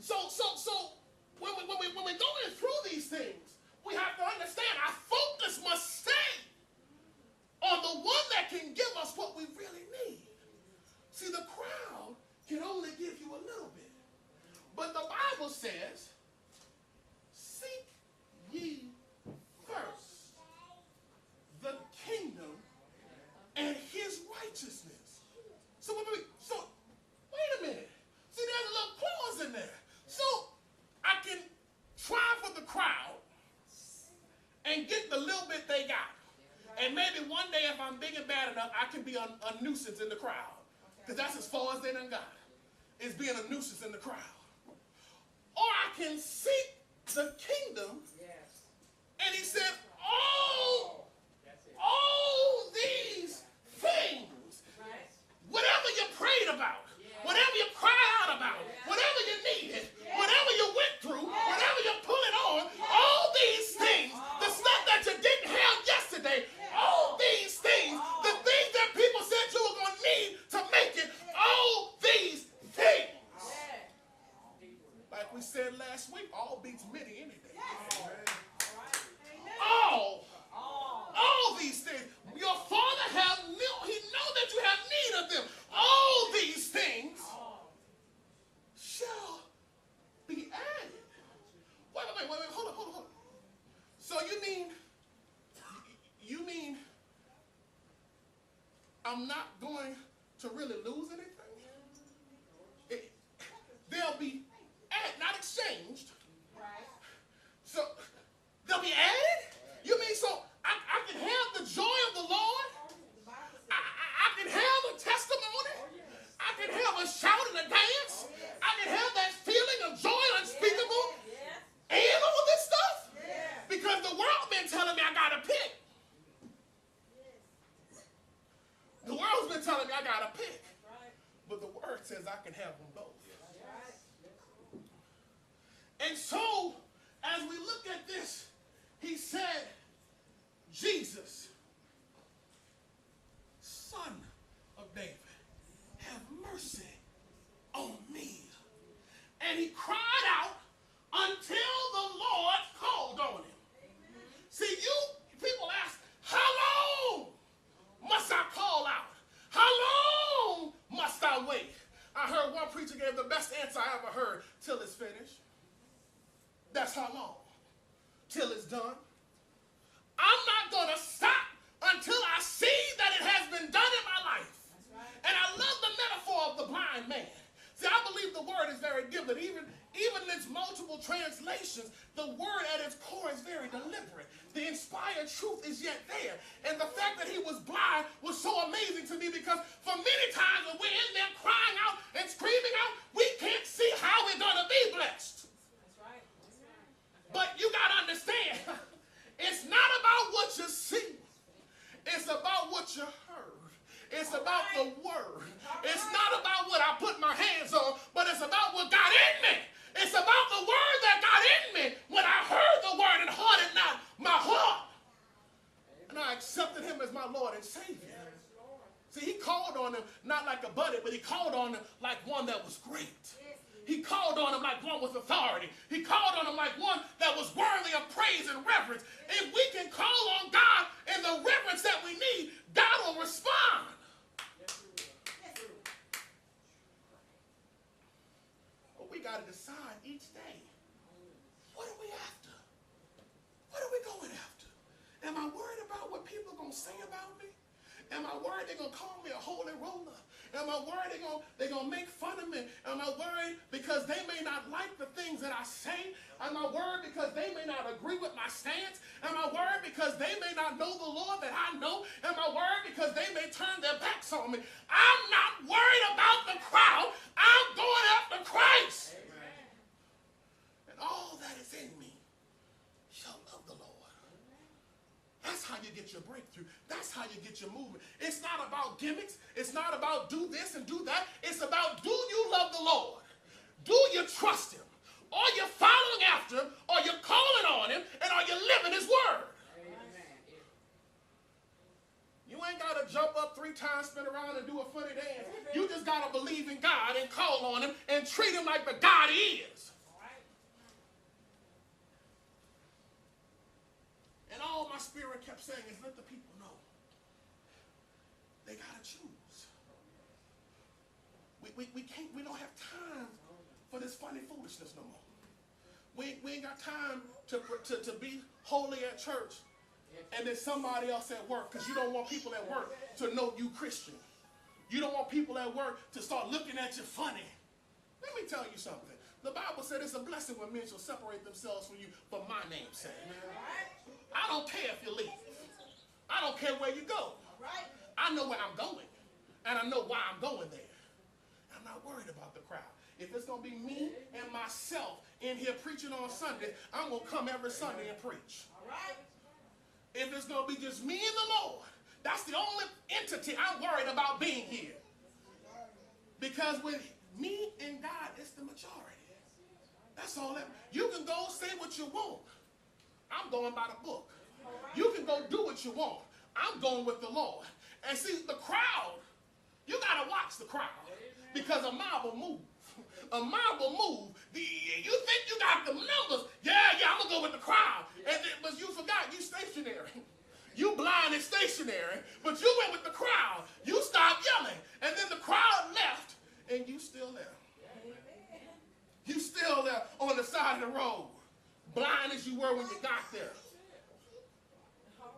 So when we're going through these things, we have to understand our focus must stay on the one that can give us what we really need. See, the crowd can only give you a little bit. But the Bible says, seek ye first the kingdom and his righteousness. So wait a minute. See, there's a little clause in there. So I can try for the crowd and get the little bit they got. And maybe one day if I'm big and bad enough, I can be a nuisance in the crowd. Because that's as far as they done got, is being a nuisance in the crowd. Or I can seek the kingdom. And he said, all these things, whatever you prayed about, whatever you cried out about, whatever you needed, whatever you went through, whatever you're pulling on, all these things, the stuff that you didn't have yesterday, all these things, the things that people said you were going to need to make it, all these things. Like we said last week, all beats many any day. All these things. Your Father he knows that you have need of them. All these things shall be added. Wait, hold on. So you mean I'm not going to really lose anything? They'll be added, not exchanged. So they'll be added? You mean so I can have the joy of the Lord? I can have a testimony? I can have a shout and a dance? I can have that feeling of joy unspeakable? And all this stuff? Because the world been telling me I gotta pick. The world's been telling me I gotta pick. But the word says I can have them both. And so, as we look at this, he said, Jesus, Son of David, have mercy on me. And he cried out until the Lord called on him. See, people ask, how long must I call out? How long must I wait? I heard one preacher gave the best answer I ever heard, till it's finished. That's how long. Till it's done. I'm not going to stop until I see that it has been done in my life. And I love the metaphor of the blind man. See, I believe the word is very different. Even in its multiple translations, the word at its core is very deliberate. The inspired truth is yet there. And the fact that he was blind was so amazing to me because for many times when we're in there crying out and screaming out, we can't see how we're going to be blessed. But you got to understand, it's not about what you see. It's about what you heard. It's about the word. It's not about what I put my hands on, but it's about what got in me. It's about the word that got in me when I heard the word and hardened not my heart. And I accepted him as my Lord and Savior. See, he called on him not like a buddy, but he called on him like one that was great. He called on him like one with authority. He called on him like one that was worthy of praise and reverence. If we can call on God in the reverence that we need, God will respond. But we got to decide each day, what are we after? What are we going after? Am I worried about what people are going to say about me? Am I worried they're going to call me a holy roller? Am I worried they're going to make fun of me? Am I worried because they may not like the things that I say? Am I worried because they may not agree with my stance? Am I worried because they may not know the Lord that I know? Am I worried because they may turn their backs on me? I'm not worried about the crowd. I'm going after Christ. Amen. And all that is in me shall love the Lord. That's how you get your breakthrough. That's how you get your movement. It's not about gimmicks. It's not about do this and do that. It's about, do you love the Lord? Do you trust him? Are you following after him? Are you calling on him? And are you living his word? Amen. You ain't got to jump up 3 times, spin around, and do a funny dance. You just got to believe in God and call on him and treat him like the God he is. all my spirit kept saying is let the people know they gotta choose. We don't have time for this funny foolishness no more. We ain't got time to be holy at church and then somebody else at work, because you don't want people at work to know you Christian. You don't want people at work to start looking at you funny. Let me tell you something. The Bible said it's a blessing when men shall separate themselves from you for my name's sake. I don't care if you leave. I don't care where you go. I know where I'm going, and I know why I'm going there. I'm not worried about the crowd. If it's going to be me and myself in here preaching on Sunday, I'm going to come every Sunday and preach. If it's going to be just me and the Lord, that's the only entity I'm worried about being here. Because with me and God, it's the majority. That's all that. You can go say what you want. I'm going by the book. You can go do what you want. I'm going with the Lord. And see, the crowd, you got to watch the crowd. Because a mob will move. A mob will move. You think you got the numbers. Yeah, I'm going to go with the crowd. But you forgot you stationary. You blind and stationary. But you went with the crowd. You stopped yelling. And then the crowd left. And you still there. You still there on the side of the road. Blind as you were when you got there.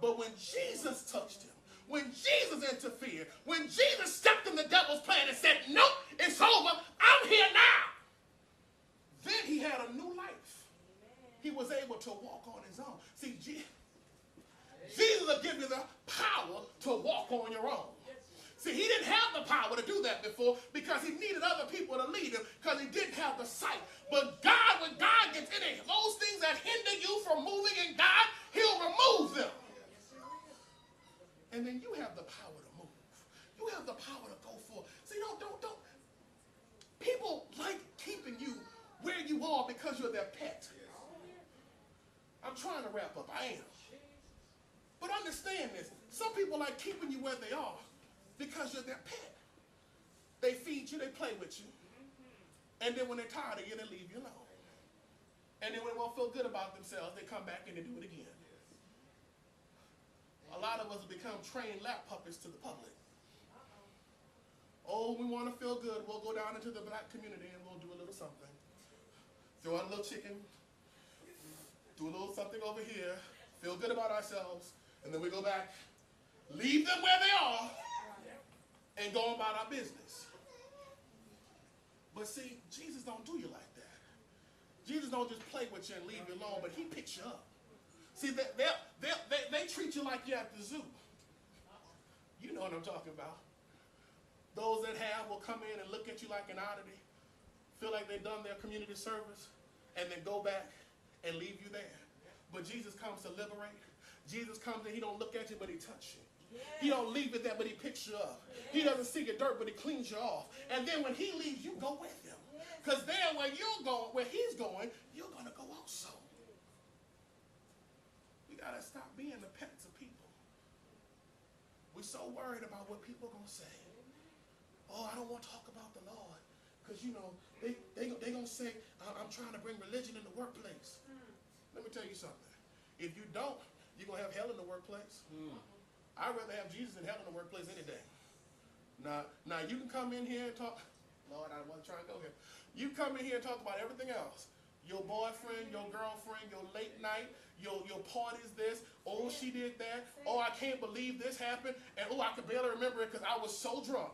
But when Jesus touched him, when Jesus interfered, when Jesus stepped in the devil's plan and said, nope, it's over, I'm here now. Then he had a new life. He was able to walk on his own. See, Jesus will give you the power to walk on your own. See, he didn't have the power to do that before because he needed other people to lead him because he didn't have the sight. But God, when God gets in it, those things that hinder you from moving in God, he'll remove them. And then you have the power to move. You have the power to go forth. See, don't. People like keeping you where you are because you're their pet. I'm trying to wrap up. I am. But understand this. Some people like keeping you where they are because you're their pet. They feed you, they play with you. And then when they're tired of you, they leave you alone. And then when they won't feel good about themselves, they come back and they do it again. A lot of us become trained lap puppets to the public. Oh, we want to feel good. We'll go down into the black community and we'll do a little something. Throw out a little chicken. Do a little something over here. Feel good about ourselves. And then we go back. Leave them where they are. And go about our business. But see, Jesus don't do you like that. Jesus don't just play with you and leave you alone, but he picks you up. See, they treat you like you're at the zoo. You know what I'm talking about. Those that have will come in and look at you like an oddity, feel like they've done their community service, and then go back and leave you there. But Jesus comes to liberate. Jesus comes and he don't look at you, but he touches you. He don't leave it there, but he picks you up. He doesn't see your dirt, but he cleans you off. And then when he leaves, you go with him. Because there where you're going, where he's going, you're going to go also. We got to stop being the pets of people. We're so worried about what people are going to say. Oh, I don't want to talk about the Lord. Because, you know, they going to say, I'm trying to bring religion in the workplace. Let me tell you something. If you don't, you're going to have hell in the workplace. I'd rather have Jesus in hell in the workplace any day. Now you can come in here and talk. Lord, I wasn't trying to go here. You come in here and talk about everything else. Your boyfriend, your girlfriend, your late night, your parties this. Oh, she did that. Oh, I can't believe this happened. And oh, I could barely remember it because I was so drunk.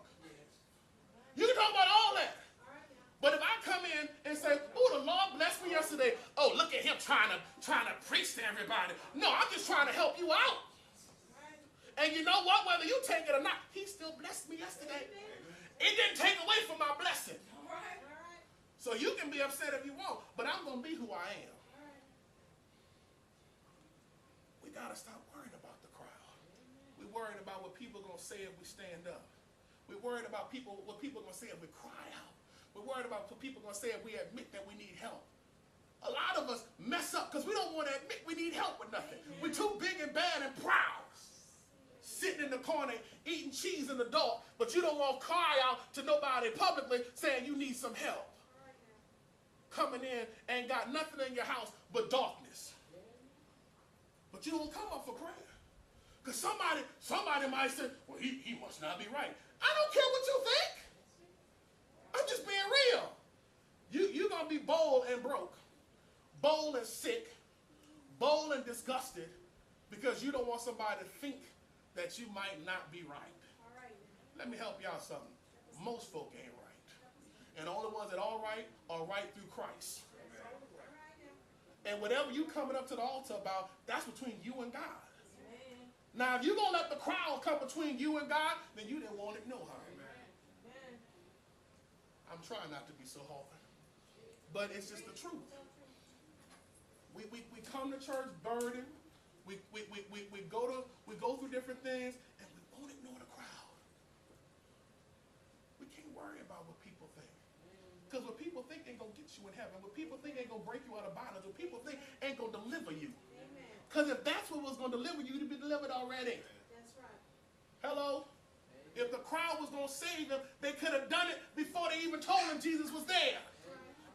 You can talk about all that. But if I come in and say, oh, the Lord blessed me yesterday. Oh, look at him trying to preach to everybody. No, I'm just trying to help you out. And you know what? Whether you take it or not, he still blessed me yesterday. It didn't take away from my blessing. So you can be upset if you want, but I'm going to be who I am. We got to stop worrying about the crowd. We're worried about what people are going to say if we stand up. We're worried about what people are going to say if we cry out. We're worried about what people are going to say if we admit that we need help. A lot of us mess up because we don't want to admit we need help with nothing. We're too big and bad and proud. Sitting in the corner eating cheese in the dark, but you don't want to cry out to nobody publicly saying you need some help. Coming in, ain't got nothing in your house but darkness. But you don't come up for prayer. Because somebody might say, well, he must not be right. I don't care what you think. I'm just being real. You're going to be bold and broke, bold and sick, bold and disgusted because you don't want somebody to think that you might not be right. Let me help y'all something. Most folk ain't right. And the only ones that are right through Christ. And whatever you coming up to the altar about, that's between you and God. Now, if you're going to let the crowd come between you and God, then you didn't want it no how. I'm trying not to be so hard. But it's just the truth. We come to church burdened. We go through different things, and we won't ignore the crowd. We can't worry about what people think. Because what people think ain't going to get you in heaven. What people think ain't going to break you out of bondage. What people think ain't going to deliver you. Because if that's what was going to deliver you, you'd be delivered already. That's right. Hello? If the crowd was going to save them, they could have done it before they even told them Jesus was there.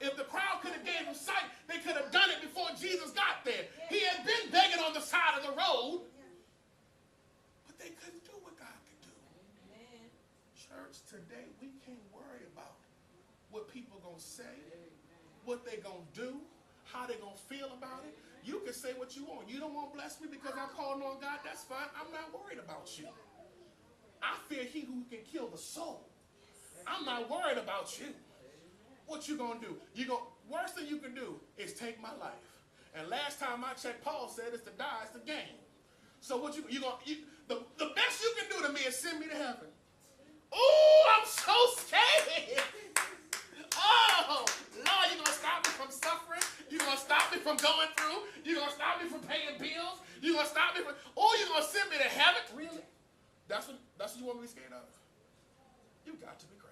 If the crowd could have gave him sight, they could have done it before Jesus got there. He had been begging on the side of the road, but they couldn't do what God could do. Church, today we can't worry about what people going to say, what they going to do, how they going to feel about it. You can say what you want. You don't want to bless me because I'm calling on God. That's fine. I'm not worried about you. I fear he who can kill the soul. I'm not worried about you. What you gonna do? Worst thing you can do is take my life. And last time I checked, Paul said it's to die, it's to gain. So what the best you can do to me is send me to heaven. Oh, I'm so scared. Oh, Lord, you're gonna stop me from suffering. You're gonna stop me from going through. You're gonna stop me from paying bills. You're gonna stop me from. Oh, you're gonna send me to heaven? Really? That's what you want me to be scared of? You got to be crazy.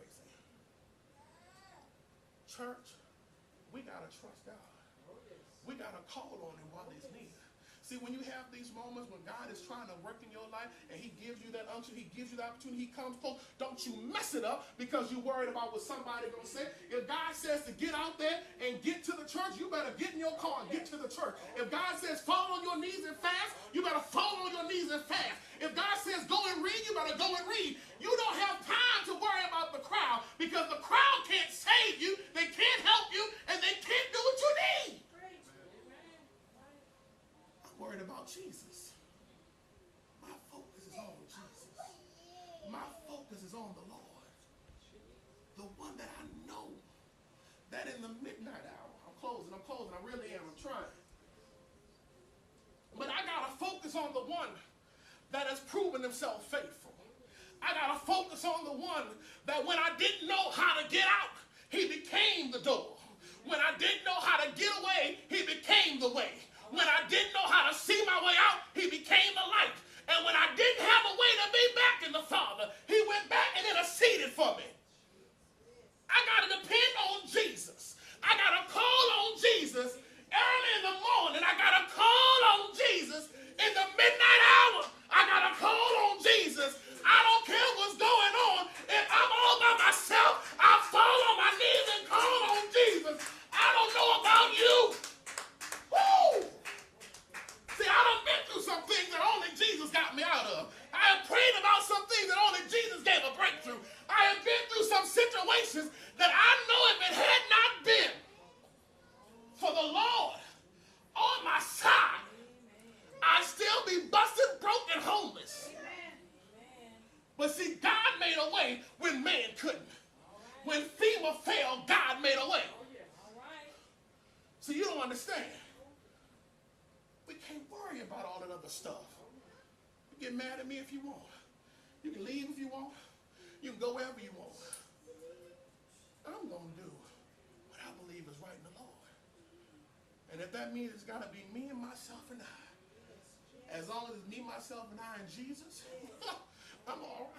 Church, we got to trust God. We got to call on him while he's near. See, when you have these moments when God is trying to work in your life and he gives you that unction, he gives you the opportunity, he comes close, don't you mess it up because you're worried about what somebody's going to say. If God says to get out there and get to the church, you better get in your car and get to the church. If God says fall on your knees and fast, you better fall on your knees and fast. If God says go and read, you better go and read. You don't have time to worry about the crowd because the crowd can't save you, they can't help you, and they can't do what you need. I'm worried about Jesus. My focus is on Jesus. My focus is on the Lord. The one that I know that in the midnight hour, I'm closing, I really am, I'm trying. But I got to focus on the one that has proven himself faithful. I got to focus on the one that when I didn't know how to get out, he became the door. When I didn't know how to get away, he became the way. When I didn't know how to see my way out, he became the light. And when I didn't have a way to be back in the Father, he went back and interceded for me. I got to depend on Jesus. I got to call on Jesus early in the morning. I got to call on Jesus in the midnight hour. I got to call on Jesus. I don't care what's going on. If I'm all by myself, I'll fall on my knees and call on Jesus. I don't know about you. Woo! See, I done been through some things that only Jesus got me out of. I have prayed about some things that only Jesus gave a breakthrough. I have been through some situations that I know if it had not been for the Lord on my side, I'd still be busted, broke, and homeless. But see, God made a way when man couldn't. When FEMA failed, God made a way. So you don't understand. We can't worry about all that other stuff. You get mad at me if you want. You can leave if you want. You can go wherever you want. I'm going to do what I believe is right in the Lord. And if that means it's got to be me and myself and I, as long as it's me, myself, and I, and Jesus, I'm all